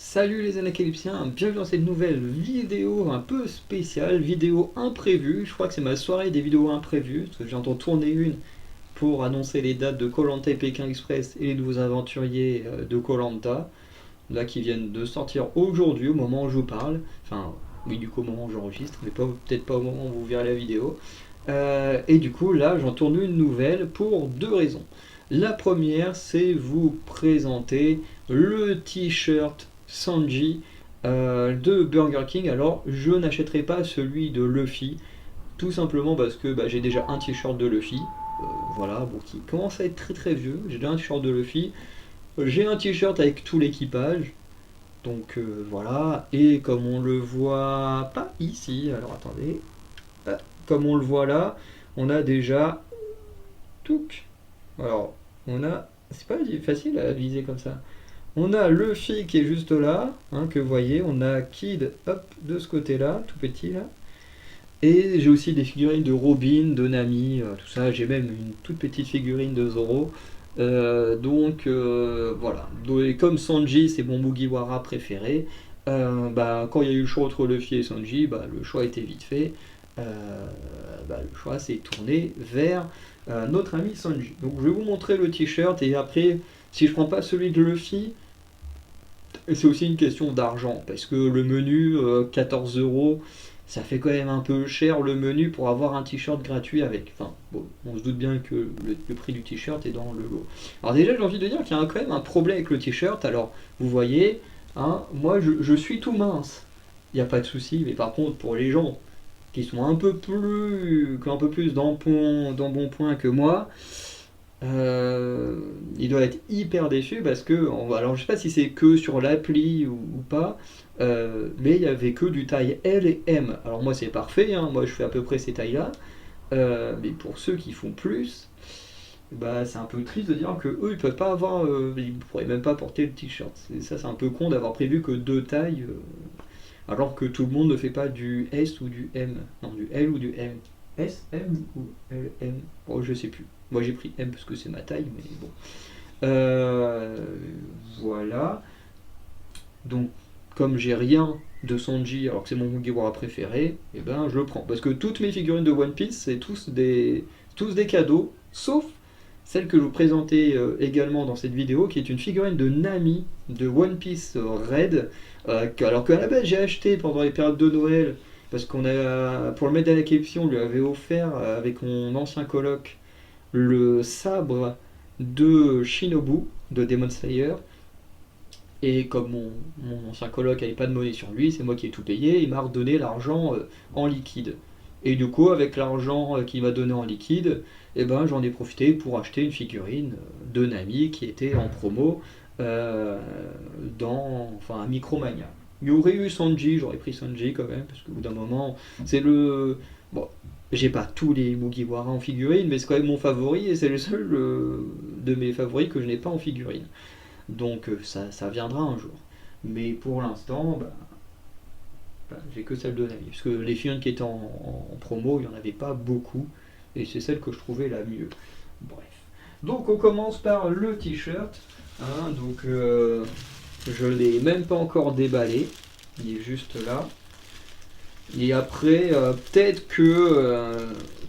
Salut les Anacalypsiens, bienvenue dans cette nouvelle vidéo un peu spéciale, vidéo imprévue. Je crois que c'est ma soirée des vidéos imprévues, parce que j'entends tourner une pour annoncer les dates de koh et Pékin Express et les nouveaux aventuriers de koh là qui viennent de sortir aujourd'hui au moment où je vous parle. Enfin, oui, du coup, au moment où j'enregistre, mais peut-être pas au moment où vous verrez la vidéo. Et du coup, là, j'en tourne une nouvelle pour deux raisons. La première, c'est vous présenter le t-shirt Sanji de Burger King. Alors, je n'achèterai pas celui de Luffy, tout simplement parce que j'ai déjà un t-shirt de Luffy. Voilà, bon, qui commence à être très très vieux. J'ai déjà un t-shirt de Luffy. J'ai un t-shirt avec tout l'équipage. Donc voilà, et comme on le voit pas ici, alors attendez, ah, comme on le voit là, on a déjà Touk. Alors, on a. C'est pas facile à viser comme ça. On a Luffy qui est juste là, hein, que vous voyez. On a Kid, hop, de ce côté-là, tout petit là. Et j'ai aussi des figurines de Robin, de Nami, tout ça. J'ai même une toute petite figurine de Zoro. Voilà. Et comme Sanji, c'est mon Mugiwara préféré, quand il y a eu le choix entre Luffy et Sanji, le choix était vite fait. Le choix s'est tourné vers notre ami Sanji. Donc je vais vous montrer le t-shirt et après, si je prends pas celui de Luffy, c'est aussi une question d'argent parce que le menu 14 euros, ça fait quand même un peu cher le menu pour avoir un t-shirt gratuit avec. Enfin, bon, on se doute bien que le prix du t-shirt est dans le lot. Alors déjà, j'ai envie de dire qu'il y a quand même un problème avec le t-shirt. Alors, vous voyez, hein, moi je suis tout mince, il n'y a pas de souci, mais par contre pour les gens qui sont un peu plus dans bon point que moi, il doit être hyper déçu parce que, alors je sais pas si c'est que sur l'appli ou pas, mais il y avait que du taille L et M. Alors moi c'est parfait, hein, moi je fais à peu près ces tailles-là, mais pour ceux qui font plus, c'est un peu triste de dire que eux ils peuvent pas avoir, ils pourraient même pas porter le t-shirt. Ça c'est un peu con d'avoir prévu que deux tailles, alors que tout le monde ne fait pas du S ou du M, non du L ou du M. S, M ou L, M. Bon, je sais plus. Moi j'ai pris M parce que c'est ma taille, mais bon. Euh, voilà. Donc, comme j'ai rien de Sanji, alors que c'est mon Mugiwara préféré, et ben je le prends. Parce que toutes mes figurines de One Piece, c'est tous des cadeaux, sauf celle que je vous présentais également dans cette vidéo, qui est une figurine de Nami de One Piece Red, alors qu'à la base j'ai acheté pendant les périodes de Noël, parce qu'on a, pour le mettre à la collection, on lui avait offert avec mon ancien coloc le sabre de Shinobu de Demon Slayer. Et comme mon ancien coloc n'avait pas de monnaie sur lui, c'est moi qui ai tout payé, il m'a redonné l'argent en liquide. Et du coup, avec l'argent qu'il m'a donné en liquide, j'en ai profité pour acheter une figurine de Nami qui était en promo euh, un Micromania. Il y aurait eu Sanji, j'aurais pris Sanji quand même, parce qu'au bout d'un moment, c'est le. Bon, j'ai pas tous les Mugiwara en figurine, mais c'est quand même mon favori et c'est le seul de mes favoris que je n'ai pas en figurine. Donc ça viendra un jour. Mais pour l'instant, j'ai que celle de Nami. Parce que les figurines qui étaient en promo, il n'y en avait pas beaucoup. Et c'est celle que je trouvais la mieux. Bref. Donc on commence par le t-shirt. Hein, je l'ai même pas encore déballé. Il est juste là. Et après, peut-être que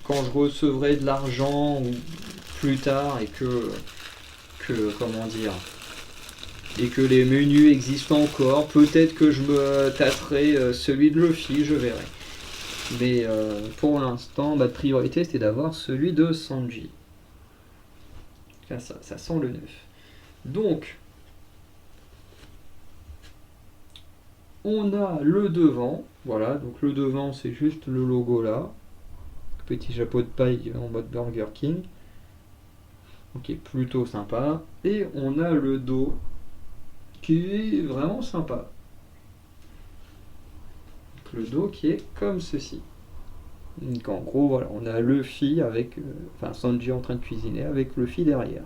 quand je recevrai de l'argent ou plus tard comment dire, et que les menus existent encore, peut-être que je me tâterai celui de Luffy, je verrai. Mais pour l'instant, ma priorité c'était d'avoir celui de Sanji. Là, ça sent le neuf. Donc, on a le devant. Voilà, donc le devant c'est juste le logo là. Petit chapeau de paille en mode Burger King. Ok, plutôt sympa. Et on a le dos qui est vraiment sympa. Le dos qui est comme ceci. Donc en gros, voilà, on a Luffy avec, Sanji en train de cuisiner avec Luffy derrière.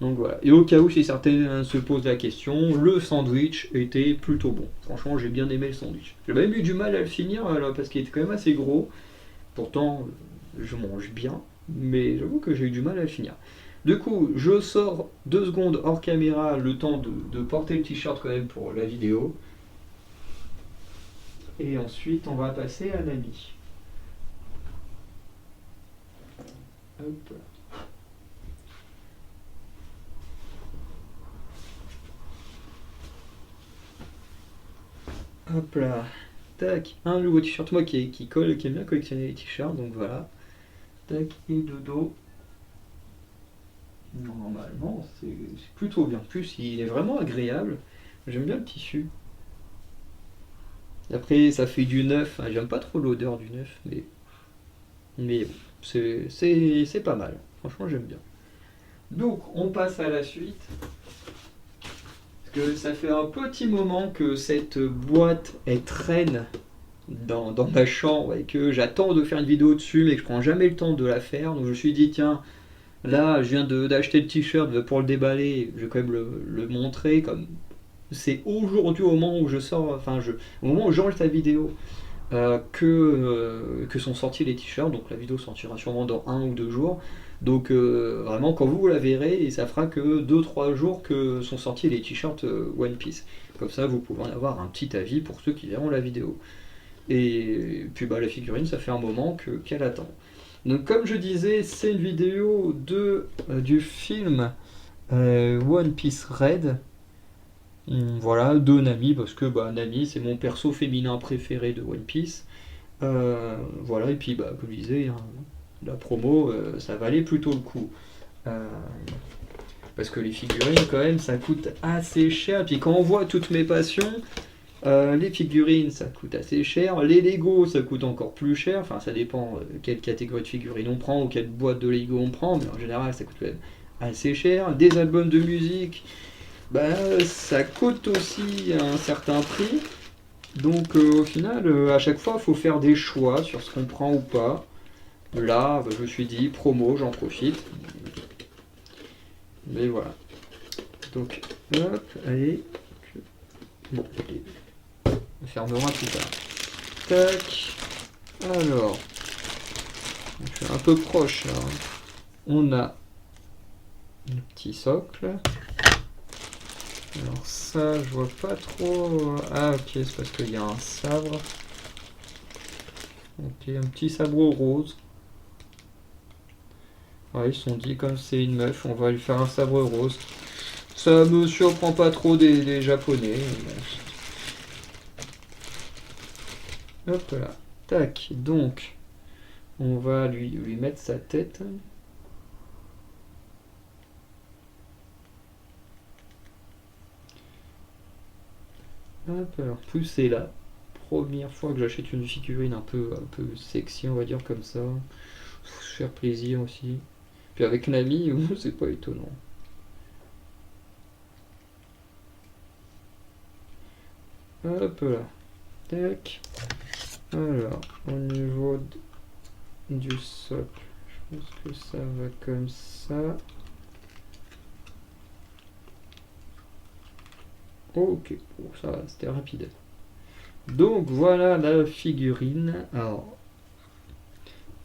Donc voilà. Et au cas où, si certains se posent la question, le sandwich était plutôt bon. Franchement, j'ai bien aimé le sandwich. J'ai même eu du mal à le finir parce qu'il était quand même assez gros. Pourtant, je mange bien, mais j'avoue que j'ai eu du mal à le finir. Du coup, je sors 2 secondes hors caméra, le temps de porter le t-shirt quand même pour la vidéo. Et ensuite, on va passer à Nami. Hop. Hop là. Tac. Un nouveau t-shirt, moi qui colle, qui aime bien collectionner les t-shirts, donc voilà. Tac. Et dodo. Normalement, c'est plutôt bien. En plus, il est vraiment agréable. J'aime bien le tissu. Après, ça fait du neuf. Hein, j'aime pas trop l'odeur du neuf, mais bon, c'est pas mal. Franchement, j'aime bien. Donc, on passe à la suite. Parce que ça fait un petit moment que cette boîte est traîne dans ma chambre et que j'attends de faire une vidéo dessus, mais que je prends jamais le temps de la faire. Donc, je me suis dit, tiens, là, je viens d'acheter le t-shirt pour le déballer. Je vais quand même le montrer comme c'est aujourd'hui au moment où je sors, au moment où j'enregistre la vidéo, que sont sortis les t-shirts. Donc la vidéo sortira sûrement dans 1 ou 2 jours. Donc vraiment quand vous la verrez, et ça fera que 2 3 jours que sont sortis les t-shirts One Piece. Comme ça vous pouvez en avoir un petit avis pour ceux qui verront la vidéo. Et puis bah la figurine ça fait un moment qu'elle attend. Donc comme je disais, c'est une vidéo du film One Piece Red. Voilà, de Nami, parce que bah, Nami c'est mon perso féminin préféré de One Piece. Voilà, et puis bah, comme je disais, hein, la promo, ça valait plutôt le coup. Euh, Parce que les figurines, quand même, ça coûte assez cher. Puis quand on voit toutes mes passions, les figurines, ça coûte assez cher. Les Lego, ça coûte encore plus cher. Enfin, ça dépend quelle catégorie de figurines on prend ou quelle boîte de Lego on prend, mais en général, ça coûte quand même assez cher. Des albums de musique, bah, ça coûte aussi un certain prix. Donc au final, à chaque fois, il faut faire des choix sur ce qu'on prend ou pas. Là, bah, je me suis dit, promo, j'en profite. Mais voilà. Donc, hop, allez. Bon, on fermera plus tard. Tac. Alors, je suis un peu proche là. On a le petit socle. Alors ça, je vois pas trop. Ah ok, c'est parce qu'il y a un sabre. Ok, un petit sabre rose. Ouais, ils se sont dit, comme c'est une meuf, on va lui faire un sabre rose. Ça me surprend pas trop des Japonais. Hop là. Tac, donc, on va lui mettre sa tête. Hop, alors, plus c'est la première fois que j'achète une figurine un peu sexy, on va dire comme ça. Faire plaisir aussi. Puis avec Nami, c'est pas étonnant. Hop là. Tac. Alors, au niveau du socle, je pense que ça va comme ça. Ok, bon, ça va, c'était rapide. Donc voilà la figurine. Alors,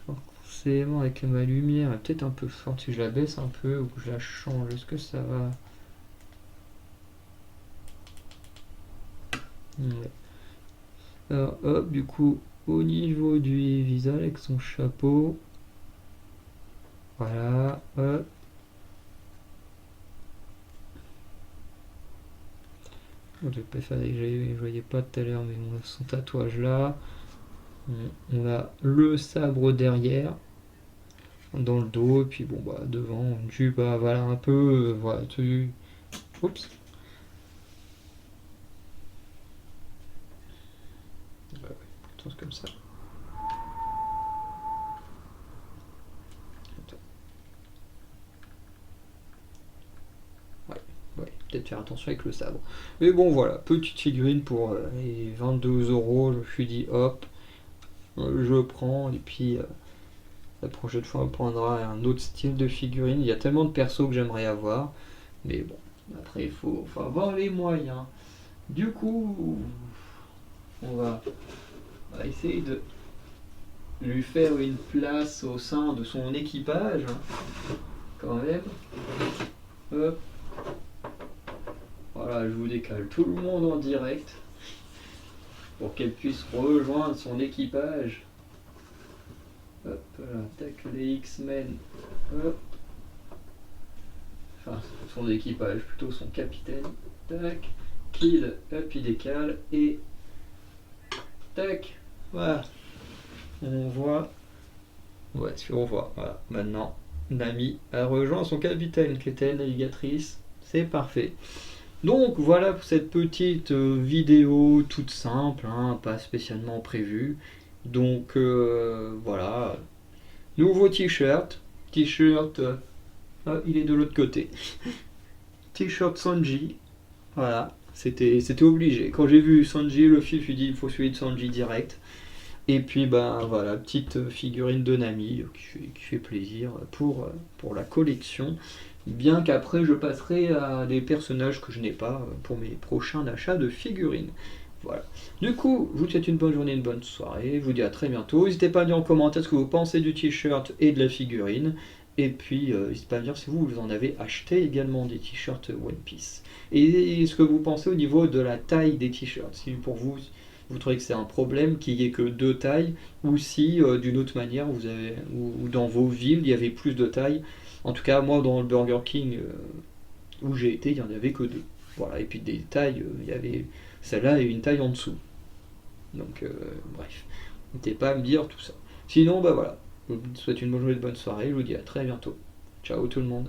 forcément avec ma lumière, elle est peut-être un peu forte. Si je la baisse un peu ou que je la change, est-ce que ça va? Ouais. Alors hop, du coup, au niveau du visage avec son chapeau. Voilà, hop. Je vais pas faire, je voyais pas tout à l'heure, mais on a son tatouage là. On a le sabre derrière, dans le dos, et puis bon bah devant, une jupe, bah, voilà un peu, voilà, tu. Oups. Bah ouais, plutôt comme ça. Ouais, peut-être faire attention avec le sabre. Mais bon voilà, petite figurine pour les 22 €, je me suis dit hop, je prends, et puis la prochaine fois on prendra un autre style de figurine. Il y a tellement de persos que j'aimerais avoir, mais bon, après il faut avoir les moyens. Du coup, on va essayer de lui faire une place au sein de son équipage. quand même. Hop. Voilà, je vous décale tout le monde en direct pour qu'elle puisse rejoindre son équipage. Hop là, tac, les X-Men. Hop. Enfin, son équipage, plutôt son capitaine. Tac. Kid, hop, il décale. Et tac. Voilà. On voit. Ouais, si on voit. Voilà. Maintenant, Nami a rejoint son capitaine qui était navigatrice. C'est parfait. Donc voilà pour cette petite vidéo toute simple, hein, pas spécialement prévue. Donc voilà, nouveau t-shirt, ah, il est de l'autre côté. T-shirt Sanji, voilà, c'était obligé. Quand j'ai vu Sanji, le fil, je me suis dit il faut celui de Sanji direct. Et puis ben voilà, petite figurine de Nami qui fait plaisir pour la collection. Bien qu'après je passerai à des personnages que je n'ai pas pour mes prochains achats de figurines. Voilà. Du coup, je vous souhaite une bonne journée, une bonne soirée. Je vous dis à très bientôt. N'hésitez pas à me dire en commentaire ce que vous pensez du t-shirt et de la figurine. Et puis, n'hésitez pas à me dire si vous en avez acheté également des t-shirts One Piece. Et ce que vous pensez au niveau de la taille des t-shirts. Si pour vous, vous trouvez que c'est un problème qu'il n'y ait que deux tailles, ou si d'une autre manière, ou dans vos villes, il y avait plus de tailles. En tout cas, moi, dans le Burger King où j'ai été, il n'y en avait que deux. Voilà, et puis des tailles, il y avait celle-là et une taille en dessous. Donc, bref, n'hésitez pas à me dire tout ça. Sinon, bah voilà, je vous souhaite une bonne journée, de bonne soirée, je vous dis à très bientôt. Ciao tout le monde.